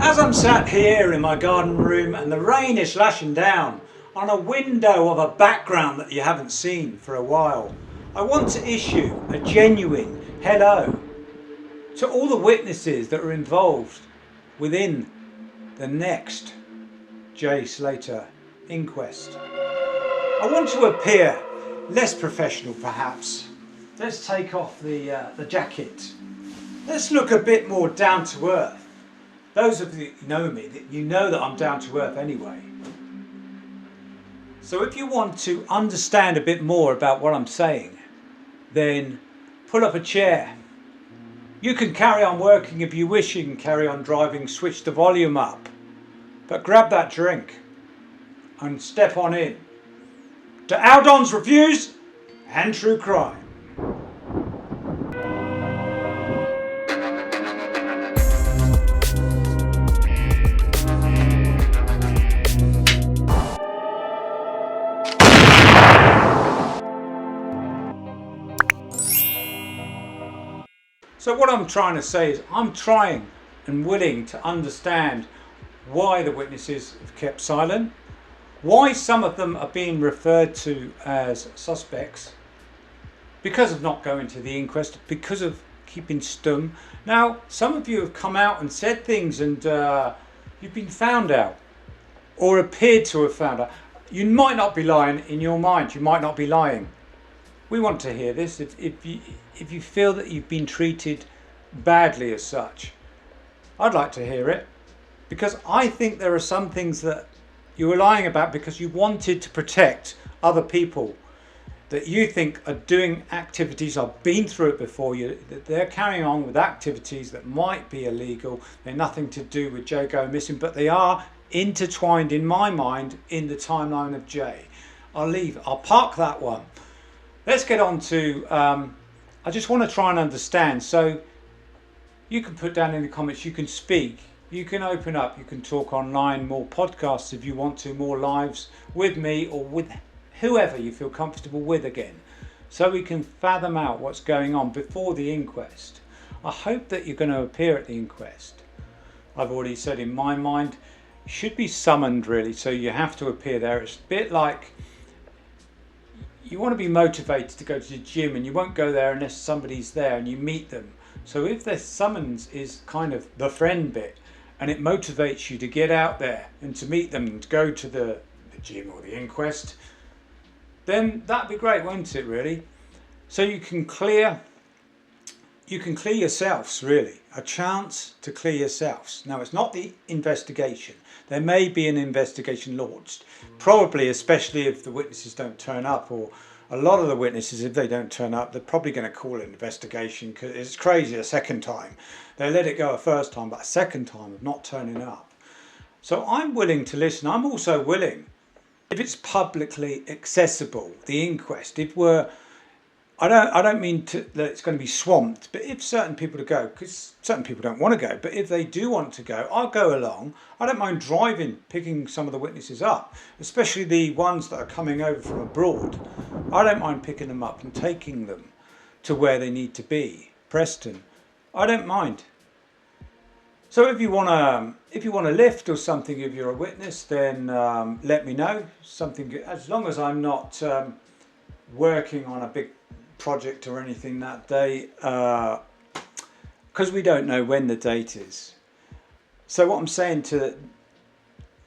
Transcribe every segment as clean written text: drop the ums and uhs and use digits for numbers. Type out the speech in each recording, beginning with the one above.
As I'm sat here in my garden room and the rain is lashing down on a window of a background that you haven't seen for a while, I want to issue a genuine hello to all the witnesses that are involved within the next Slater inquest. I want to appear less professional perhaps. Let's take off the jacket. Let's look a bit more down to earth. Those of you who know me, you know that I'm down to earth anyway. So if you want to understand a bit more about what I'm saying, then pull up a chair. You can carry on working if you wish, you can carry on driving, switch the volume up. But grab that drink and step on in to Aldon's Reviews and True Crime. So what I'm trying to say is I'm trying and willing to understand why the witnesses have kept silent, why some of them are being referred to as suspects because of not going to the inquest, because of keeping stum. Now, some of you have come out and said things and you've been found out or appeared to have found out. You might not be lying in your mind, you might not be lying. We want to hear this. If you feel that you've been treated badly as such, I'd like to hear it, because I think there are some things that you were lying about because you wanted to protect other people that you think are doing activities. I've been through it before. That they're carrying on with activities that might be illegal. They're nothing to do with Jay going missing, but they are intertwined in my mind in the timeline of Jay. I'll park that one. Let's get on to, I just want to try and understand. So you can put down in the comments, you can speak, you can open up, you can talk online, more podcasts if you want to, more lives with me or with whoever you feel comfortable with again. So we can fathom out what's going on before the inquest. I hope that you're going to appear at the inquest. I've already said in my mind, you should be summoned really, so you have to appear there. It's a bit like, you want to be motivated to go to the gym and you won't go there unless somebody's there and you meet them. So if the summons is kind of the friend bit and it motivates you to get out there and to meet them and to go to the gym or the inquest, then that'd be great, won't it really? So you can clear yourselves really, a chance to clear yourselves. Now it's not the investigation. There may be an investigation launched, probably, especially if the witnesses don't turn up, or a lot of the witnesses, if they don't turn up, they're probably going to call it an investigation because it's crazy a second time. They let it go a first time, but a second time of not turning up. So I'm willing to listen. I'm also willing, if it's publicly accessible, the inquest, if we're, I don't mean that it's going to be swamped, but if certain people to go, because certain people don't want to go, but if they do want to go, I'll go along. I don't mind driving, picking some of the witnesses up, especially the ones that are coming over from abroad. I don't mind picking them up and taking them to where they need to be. Preston, I don't mind. So if you want to lift or something, if you're a witness, then let me know. Something, as long as I'm not working on a big project or anything that day, because we don't know when the date is. So what I'm saying to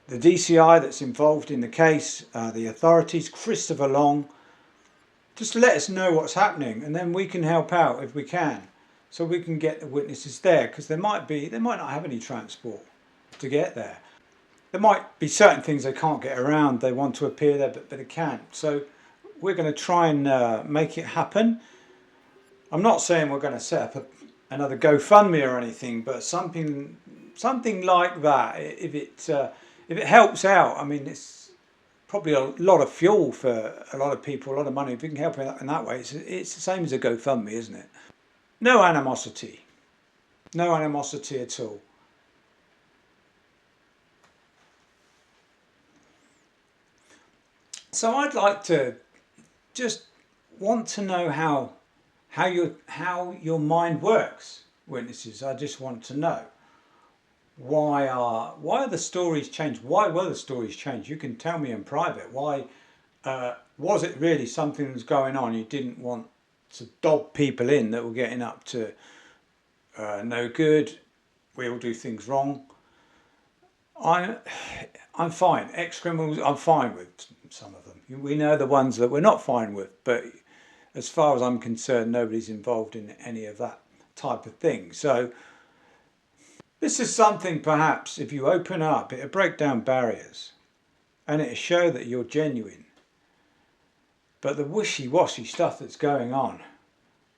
the DCI that's involved in the case, the authorities, Christopher Long, just let us know what's happening and then we can help out if we can, so we can get the witnesses there, because they might not have any transport to get there. There might be certain things they can't get around, they want to appear there but they can't. So we're going to try and make it happen. I'm not saying we're going to set up another GoFundMe or anything, but something like that. If it helps out, I mean, it's probably a lot of fuel for a lot of people, a lot of money. If we can help in that way, it's the same as a GoFundMe, isn't it? No animosity at all. So I'd like to just want to know how your mind works, witnesses. I just want to know why are the stories changed? Why were the stories changed? You can tell me in private. Why was it really something that was going on? You didn't want to dob people in that were getting up to no good. We all do things wrong. I'm fine. Ex-criminals, I'm fine with some of them. We know the ones that we're not fine with, but as far as I'm concerned, nobody's involved in any of that type of thing. So this is something, perhaps, if you open up, it'll break down barriers and it'll show that you're genuine. But the wishy-washy stuff that's going on,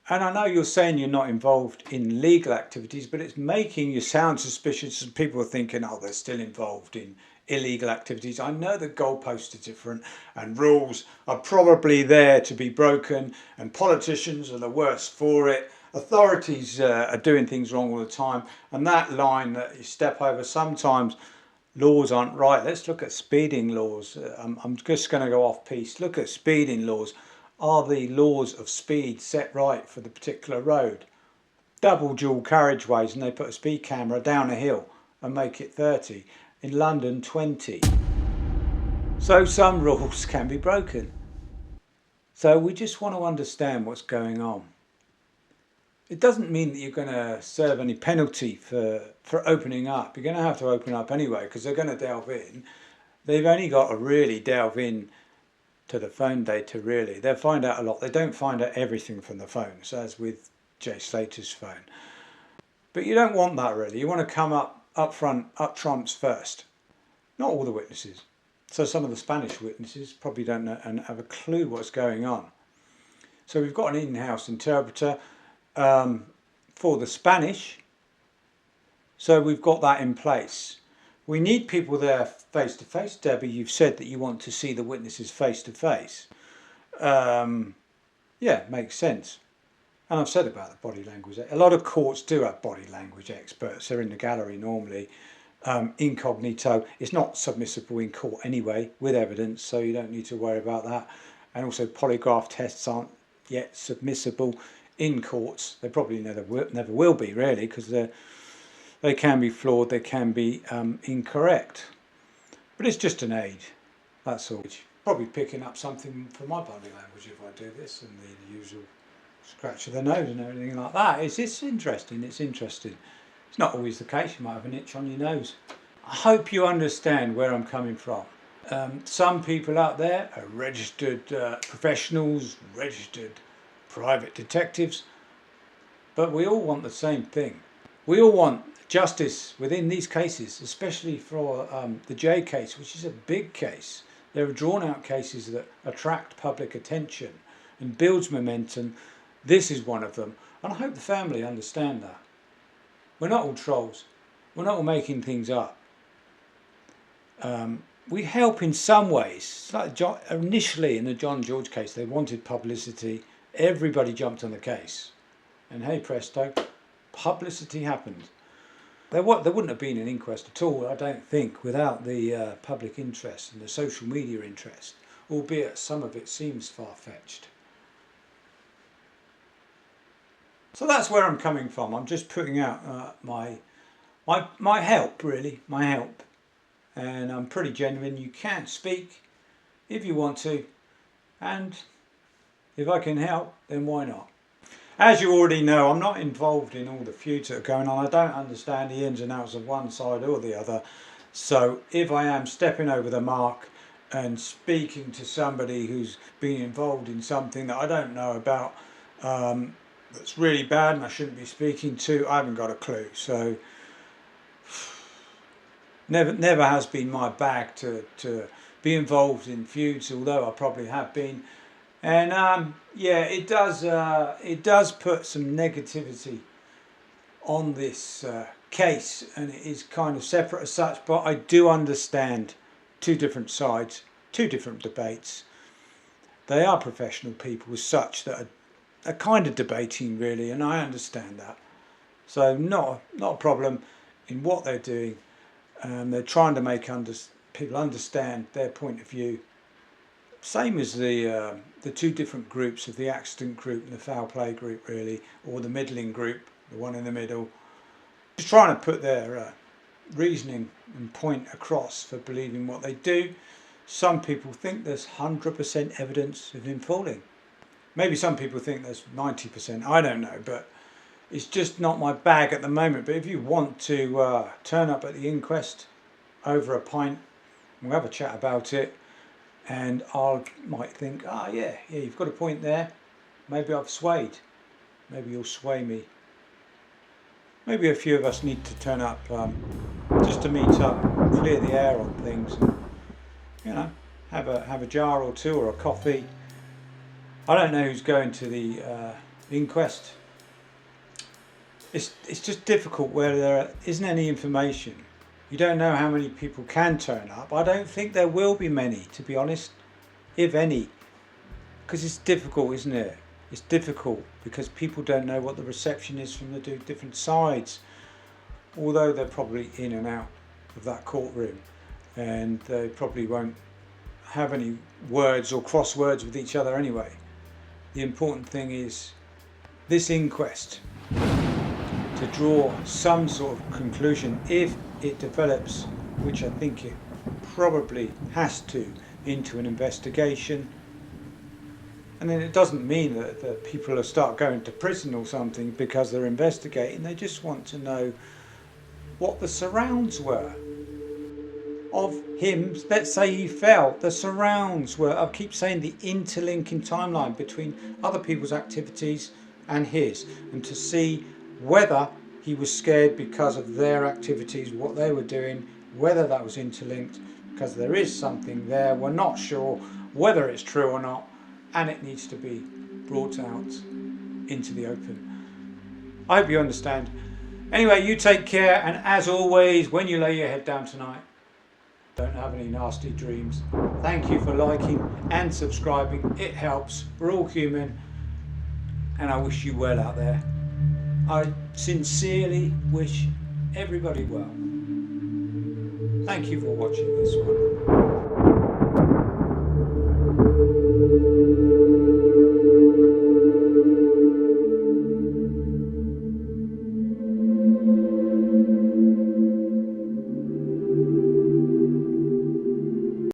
and I know you're saying you're not involved in legal activities, but it's making you sound suspicious, and people are thinking, oh, they're still involved in illegal activities. I know the goalposts are different and rules are probably there to be broken, and politicians are the worst for it. Authorities are doing things wrong all the time, and that line that you step over, sometimes laws aren't right. Let's look at speeding laws. I'm just going to go off piece. Look at speeding laws. Are the laws of speed set right for the particular road? Double dual carriageways, and they put a speed camera down a hill and make it 30. In London, 20. So some rules can be broken. So we just want to understand what's going on. It doesn't mean that you're going to serve any penalty for opening up. You're going to have to open up anyway, because they're going to delve in. They've only got to really delve in to the phone data, really. They'll find out a lot. They don't find out everything from the phones, as with Jay Slater's phone. But you don't want that, really. You want to come up front, up trumps first. Not all the witnesses. So some of the Spanish witnesses probably don't know and have a clue what's going on. So we've got an in-house interpreter for the Spanish. So we've got that in place. We need people there face to face. Debbie, you've said that you want to see the witnesses face to face. Yeah, makes sense. And I've said about the body language. A lot of courts do have body language experts. They're in the gallery normally, incognito. It's not submissible in court anyway, with evidence, so you don't need to worry about that. And also polygraph tests aren't yet submissible in courts. They probably never will be, really, because they can be flawed, they can be incorrect. But it's just an aid, that's all. Probably picking up something from my body language if I do this, and the usual scratch of the nose and everything like that. It's interesting, it's interesting. It's not always the case, you might have an itch on your nose. I hope you understand where I'm coming from. Some people out there are registered professionals, registered private detectives, but we all want the same thing. We all want justice within these cases, especially for the J case, which is a big case. There are drawn out cases that attract public attention and builds momentum. This is one of them, and I hope the family understand that. We're not all trolls. We're not all making things up. We help in some ways. Like initially in the John George case, they wanted publicity. Everybody jumped on the case. And hey presto, publicity happened. There wouldn't have been an inquest at all, I don't think, without the public interest and the social media interest, albeit some of it seems far-fetched. So that's where I'm coming from. I'm just putting out my help, really, my help. And I'm pretty genuine. You can speak if you want to, and if I can help, then why not? As you already know, I'm not involved in all the feuds that are going on. I don't understand the ins and outs of one side or the other. So if I am stepping over the mark and speaking to somebody who's been involved in something that I don't know about, that's really bad and I shouldn't be speaking to, I haven't got a clue. So never has been my bag to be involved in feuds, although I probably have been. And yeah, it does put some negativity on this case, and it is kind of separate as such, but I do understand two different sides, two different debates. They are professional people as such that are kind of debating, really, and I understand that. So not a problem in what they're doing. They're trying to make people understand their point of view. Same as the two different groups of the accident group and the foul play group, really, or the middling group, the one in the middle. Just trying to put their reasoning and point across for believing what they do. Some people think there's 100% evidence of him falling. Maybe some people think there's 90%, I don't know, but it's just not my bag at the moment. But if you want to turn up at the inquest over a pint, we'll have a chat about it, and might think, yeah, you've got a point there. Maybe I've swayed. Maybe you'll sway me. Maybe a few of us need to turn up just to meet up, clear the air on things, and, have a jar or two or a coffee. I don't know who's going to the inquest. It's just difficult where there isn't any information. You don't know how many people can turn up. I don't think there will be many, to be honest, if any, because it's difficult, isn't it? It's difficult because people don't know what the reception is from the different sides, although they're probably in and out of that courtroom, and they probably won't have any words or cross words with each other anyway. The important thing is this inquest to draw some sort of conclusion, if it develops, which I think it probably has to, into an investigation. And then it doesn't mean that the people will start going to prison or something because they're investigating. They just want to know what the surrounds were of him. Let's say he fell. The surrounds were, I keep saying, the interlinking timeline between other people's activities and his, and to see whether he was scared because of their activities, what they were doing, whether that was interlinked, because there is something there. We're not sure whether it's true or not, and it needs to be brought out into the open. I hope you understand. Anyway, you take care, and as always, when you lay your head down tonight, don't have any nasty dreams. Thank you for liking and subscribing. It helps. We're all human, and I wish you well out there. I sincerely wish everybody well. Thank you for watching this one.